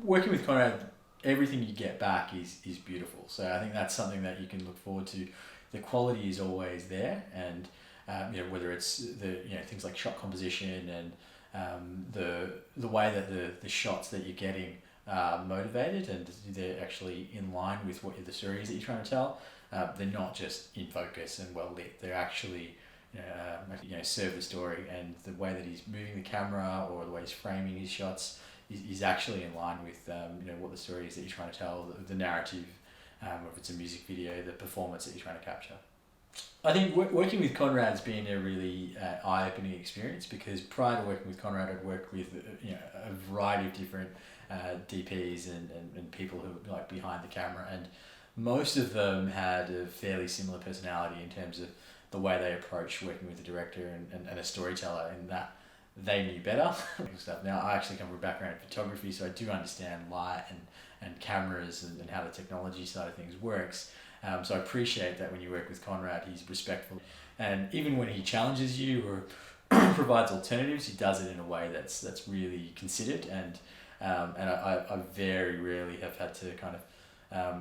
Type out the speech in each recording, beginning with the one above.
Working with Conrad, everything you get back is beautiful. So I think that's something that you can look forward to. The quality is always there, and whether it's the things like shot composition and the way that the shots that you're getting are motivated and they're actually in line with what the story is that you're trying to tell. They're not just in focus and well lit. They're actually serve the story, and the way that he's moving the camera or the way he's framing his shots is actually in line with what the story is that you're trying to tell, the narrative, or if it's a music video, the performance that you're trying to capture. I think working with Conrad's been a really eye-opening experience, because prior to working with Conrad, I'd worked with a variety of different DPs and people who were like behind the camera, and most of them had a fairly similar personality in terms of the way they approach working with a director and a storyteller, in that they knew better stuff. Now, I actually come from a background in photography, so I do understand light and cameras and how the technology side of things works. So I appreciate that when you work with Conrad, he's respectful. And even when he challenges you or provides alternatives, he does it in a way that's really considered. And I very rarely have had to kind of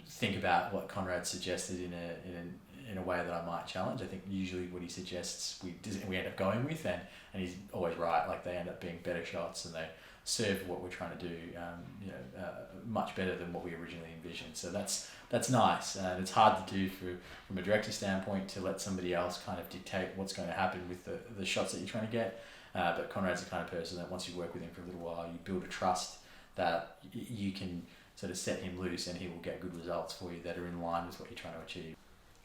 think about what Conrad suggested in a way that I might challenge. I think usually what he suggests we end up going with, and he's always right. Like, they end up being better shots, and they serve what we're trying to do much better than what we originally envisioned. So that's nice, and it's hard to do from a director standpoint, to let somebody else kind of dictate what's going to happen with the shots that you're trying to get. But Conrad's the kind of person that once you work with him for a little while, you build a trust that you can sort of set him loose, and he will get good results for you that are in line with what you're trying to achieve.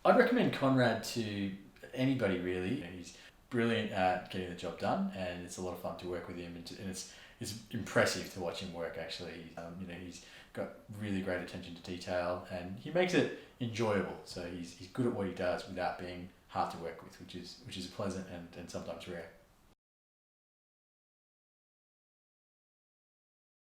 I'd recommend Conrad to anybody, really. He's brilliant at getting the job done, and it's a lot of fun to work with him, and it's impressive to watch him work, actually. He's got really great attention to detail, and he makes it enjoyable. So he's good at what he does without being hard to work with, which is pleasant and sometimes rare.